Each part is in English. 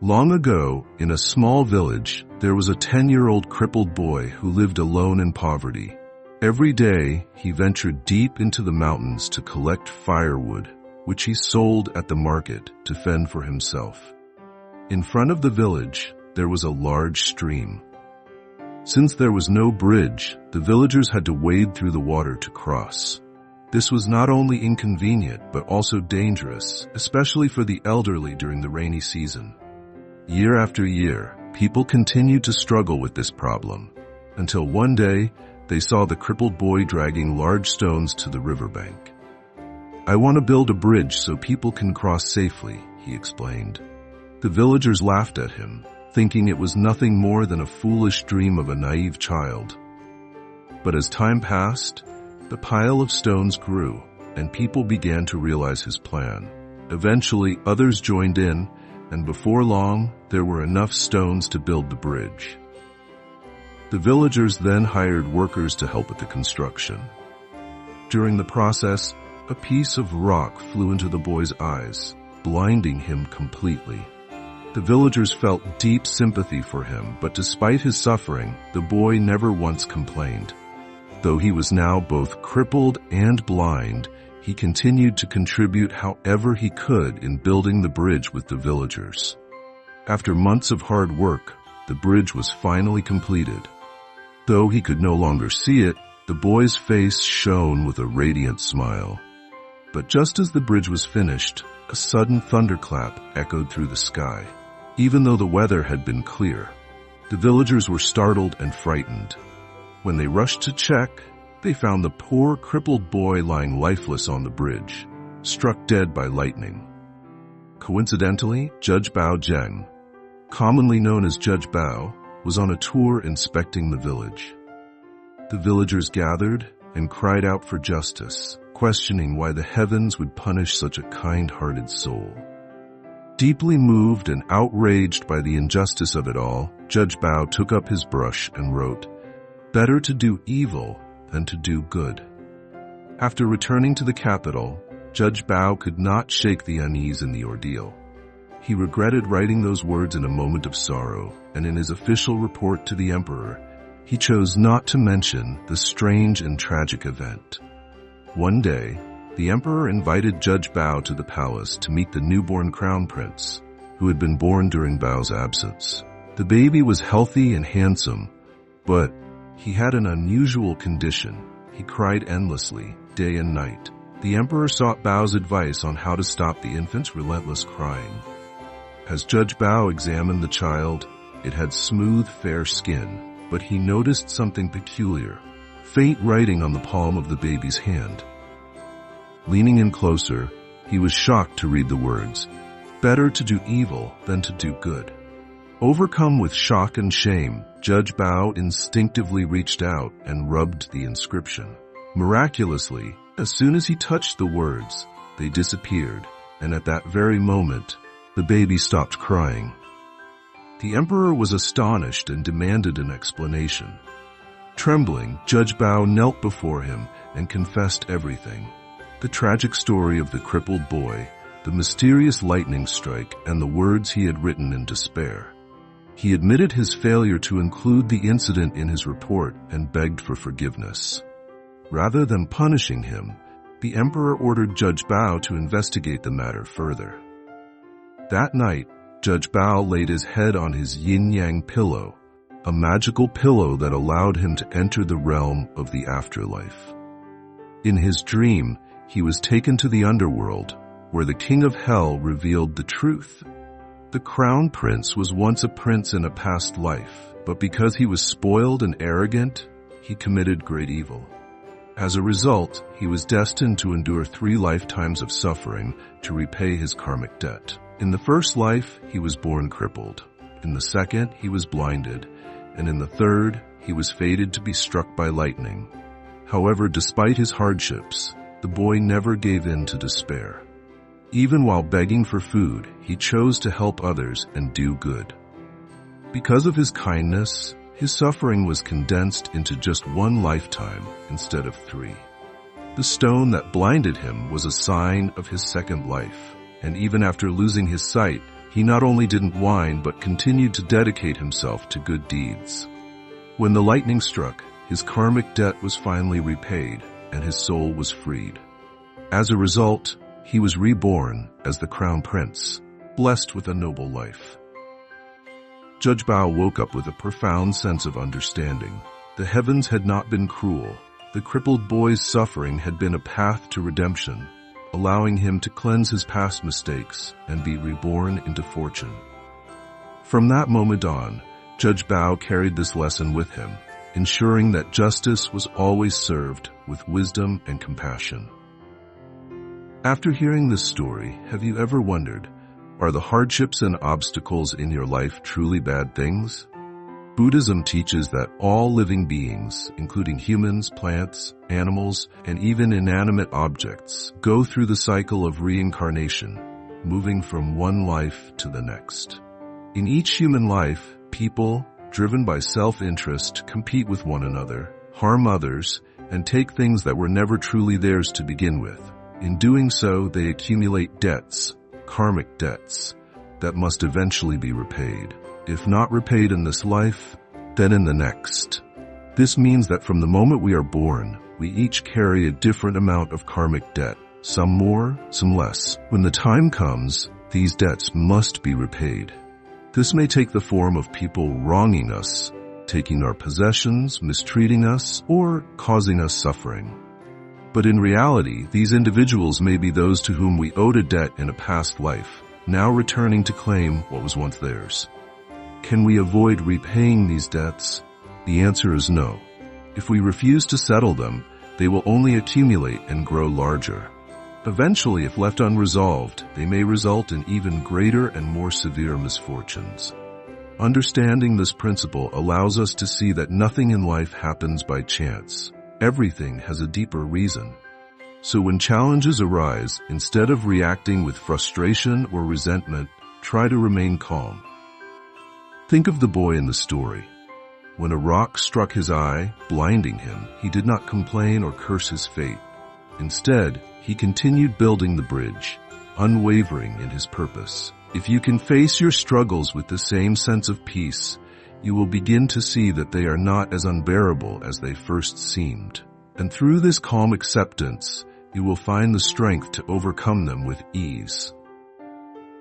Long ago, in a small village, there was a 10-year-old crippled boy who lived alone in poverty. Every day, he ventured deep into the mountains to collect firewood, which he sold at the market to fend for himself. In front of the village, there was a large stream. Since there was no bridge, the villagers had to wade through the water to cross. This was not only inconvenient, but also dangerous, especially for the elderly during the rainy season. Year after year, people continued to struggle with this problem, until one day, they saw the crippled boy dragging large stones to the riverbank. "I want to build a bridge so people can cross safely," he explained. The villagers laughed at him, thinking it was nothing more than a foolish dream of a naive child. But as time passed, the pile of stones grew, and people began to realize his plan. Eventually, others joined in, and before long, there were enough stones to build the bridge. The villagers then hired workers to help with the construction. During the process, a piece of rock flew into the boy's eyes, blinding him completely. The villagers felt deep sympathy for him, but despite his suffering, the boy never once complained. Though he was now both crippled and blind, he continued to contribute however he could in building the bridge with the villagers. After months of hard work, the bridge was finally completed. Though he could no longer see it, the boy's face shone with a radiant smile. But just as the bridge was finished, a sudden thunderclap echoed through the sky. Even though the weather had been clear, the villagers were startled and frightened. When they rushed to check, they found the poor crippled boy lying lifeless on the bridge, struck dead by lightning. Coincidentally, Judge Bao Zheng, commonly known as Judge Bao, was on a tour inspecting the village. The villagers gathered and cried out for justice, questioning why the heavens would punish such a kind-hearted soul. Deeply moved and outraged by the injustice of it all, Judge Bao took up his brush and wrote, "Better to do evil than to do good." After returning to the capital, Judge Bao could not shake the unease in the ordeal. He regretted writing those words in a moment of sorrow, and in his official report to the emperor, he chose not to mention the strange and tragic event. One day, the emperor invited Judge Bao to the palace to meet the newborn crown prince, who had been born during Bao's absence. The baby was healthy and handsome, but he had an unusual condition. He cried endlessly, day and night. The emperor sought Bao's advice on how to stop the infant's relentless crying. As Judge Bao examined the child, it had smooth, fair skin, but he noticed something peculiar, faint writing on the palm of the baby's hand. Leaning in closer, he was shocked to read the words, "Better to do evil than to do good." Overcome with shock and shame, Judge Bao instinctively reached out and rubbed the inscription. Miraculously, as soon as he touched the words, they disappeared, and at that very moment, the baby stopped crying. The emperor was astonished and demanded an explanation. Trembling, Judge Bao knelt before him and confessed everything. The tragic story of the crippled boy, the mysterious lightning strike, and the words he had written in despair. He admitted his failure to include the incident in his report and begged for forgiveness. Rather than punishing him, the emperor ordered Judge Bao to investigate the matter further. That night, Judge Bao laid his head on his yin-yang pillow, a magical pillow that allowed him to enter the realm of the afterlife. In his dream, he was taken to the underworld, where the king of hell revealed the truth. The crown prince was once a prince in a past life, but because he was spoiled and arrogant, he committed great evil. As a result, he was destined to endure 3 lifetimes of suffering to repay his karmic debt. In the first life, he was born crippled. In the second, he was blinded. And in the third, he was fated to be struck by lightning. However, despite his hardships, the boy never gave in to despair. Even while begging for food, he chose to help others and do good. Because of his kindness, his suffering was condensed into just 1 lifetime instead of 3. The stone that blinded him was a sign of his second life, and even after losing his sight, He not only didn't whine, but continued to dedicate himself to good deeds. When the lightning struck, his karmic debt was finally repaid, and his soul was freed. As a result, he was reborn as the Crown Prince, blessed with a noble life. Judge Bao woke up with a profound sense of understanding. The heavens had not been cruel. The crippled boy's suffering had been a path to redemption, allowing him to cleanse his past mistakes and be reborn into fortune. From that moment on, Judge Bao carried this lesson with him, ensuring that justice was always served with wisdom and compassion. After hearing this story, have you ever wondered, are the hardships and obstacles in your life truly bad things? Buddhism teaches that all living beings, including humans, plants, animals, and even inanimate objects, go through the cycle of reincarnation, moving from one life to the next. In each human life, people, driven by self-interest, compete with one another, harm others, and take things that were never truly theirs to begin with. In doing so, they accumulate debts, karmic debts, that must eventually be repaid. If not repaid in this life, then in the next. This means that from the moment we are born, we each carry a different amount of karmic debt, some more, some less. When the time comes, these debts must be repaid. This may take the form of people wronging us, taking our possessions, mistreating us, or causing us suffering. But in reality, these individuals may be those to whom we owed a debt in a past life, now returning to claim what was once theirs. Can we avoid repaying these debts? The answer is no. If we refuse to settle them, they will only accumulate and grow larger. Eventually, if left unresolved, they may result in even greater and more severe misfortunes. Understanding this principle allows us to see that nothing in life happens by chance. Everything has a deeper reason. So when challenges arise, instead of reacting with frustration or resentment, try to remain calm. Think of the boy in the story. When a rock struck his eye, blinding him, he did not complain or curse his fate. Instead, he continued building the bridge, unwavering in his purpose. If you can face your struggles with the same sense of peace, you will begin to see that they are not as unbearable as they first seemed. And through this calm acceptance, you will find the strength to overcome them with ease.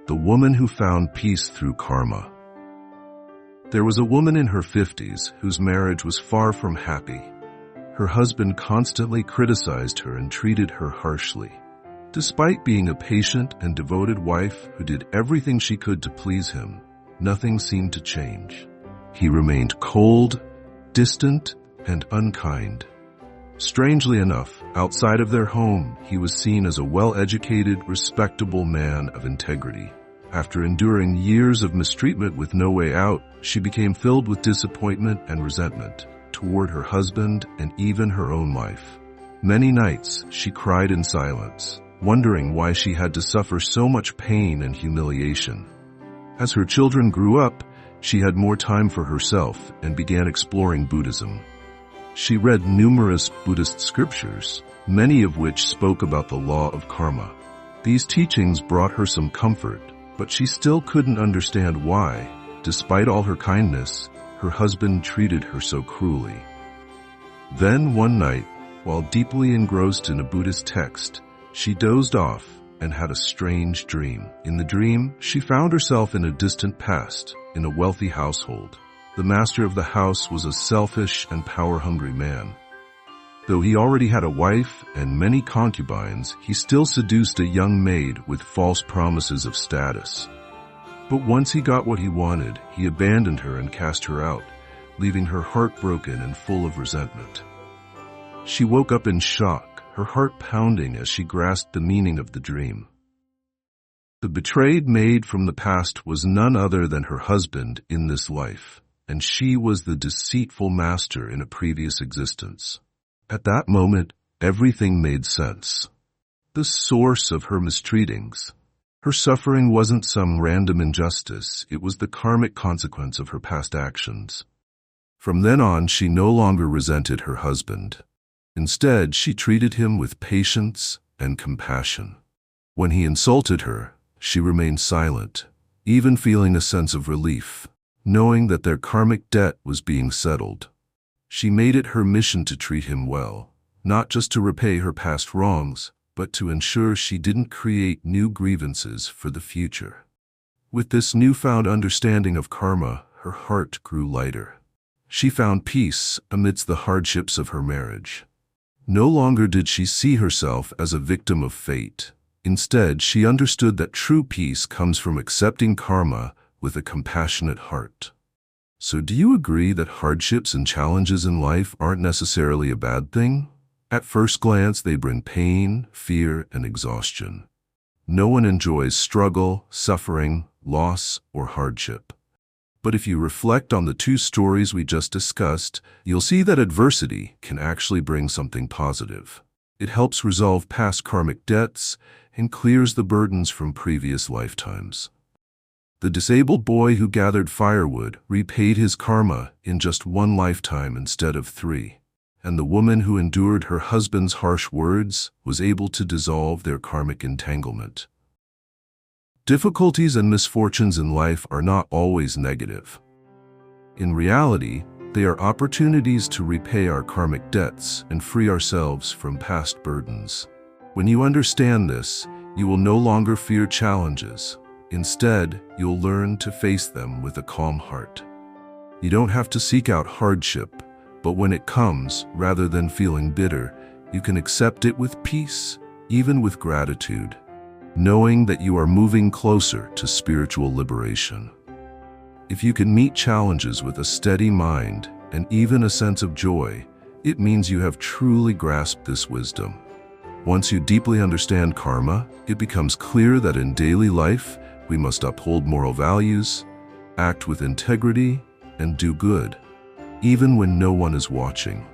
The woman who found peace through karma. There was a woman in her 50s whose marriage was far from happy. Her husband constantly criticized her and treated her harshly. Despite being a patient and devoted wife who did everything she could to please him, nothing seemed to change. He remained cold, distant, and unkind. Strangely enough, outside of their home, he was seen as a well-educated, respectable man of integrity. After enduring years of mistreatment with no way out, she became filled with disappointment and resentment toward her husband and even her own life. Many nights, she cried in silence, wondering why she had to suffer so much pain and humiliation. As her children grew up, she had more time for herself and began exploring Buddhism. She read numerous Buddhist scriptures, many of which spoke about the law of karma. These teachings brought her some comfort, but she still couldn't understand why, despite all her kindness, her husband treated her so cruelly. Then one night, while deeply engrossed in a Buddhist text, she dozed off and had a strange dream. In the dream, she found herself in a distant past, in a wealthy household. The master of the house was a selfish and power-hungry man. Though he already had a wife and many concubines, he still seduced a young maid with false promises of status. But once he got what he wanted, he abandoned her and cast her out, leaving her heartbroken and full of resentment. She woke up in shock, her heart pounding as she grasped the meaning of the dream. The betrayed maid from the past was none other than her husband in this life, and she was the deceitful master in a previous existence. At that moment, everything made sense. The source of her mistreatings. Her suffering wasn't some random injustice, it was the karmic consequence of her past actions. From then on, she no longer resented her husband. Instead, she treated him with patience and compassion. When he insulted her, she remained silent, even feeling a sense of relief, knowing that their karmic debt was being settled. She made it her mission to treat him well, not just to repay her past wrongs, but to ensure she didn't create new grievances for the future. With this newfound understanding of karma, her heart grew lighter. She found peace amidst the hardships of her marriage. No longer did she see herself as a victim of fate. Instead, she understood that true peace comes from accepting karma with a compassionate heart. So do you agree that hardships and challenges in life aren't necessarily a bad thing? At first glance, they bring pain, fear, and exhaustion. No one enjoys struggle, suffering, loss, or hardship. But if you reflect on the two stories we just discussed, you'll see that adversity can actually bring something positive. It helps resolve past karmic debts and clears the burdens from previous lifetimes. The disabled boy who gathered firewood repaid his karma in just one lifetime instead of 3. And the woman who endured her husband's harsh words was able to dissolve their karmic entanglement. Difficulties and misfortunes in life are not always negative. In reality, they are opportunities to repay our karmic debts and free ourselves from past burdens. When you understand this, you will no longer fear challenges. Instead, you'll learn to face them with a calm heart. You don't have to seek out hardship, but when it comes, rather than feeling bitter, you can accept it with peace, even with gratitude, knowing that you are moving closer to spiritual liberation. If you can meet challenges with a steady mind and even a sense of joy, it means you have truly grasped this wisdom. Once you deeply understand karma, it becomes clear that in daily life, we must uphold moral values, act with integrity, and do good, even when no one is watching.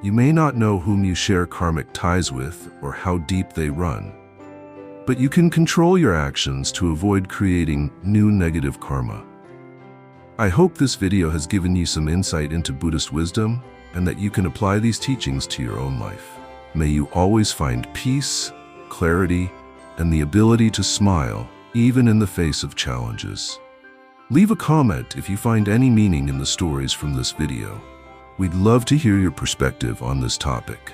You may not know whom you share karmic ties with or how deep they run, but you can control your actions to avoid creating new negative karma. I hope this video has given you some insight into Buddhist wisdom and that you can apply these teachings to your own life. May you always find peace, clarity, and the ability to smile, even in the face of challenges. Leave a comment if you find any meaning in the stories from this video. We'd love to hear your perspective on this topic.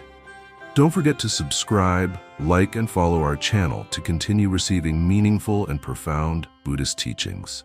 Don't forget to subscribe, like, and follow our channel to continue receiving meaningful and profound Buddhist teachings.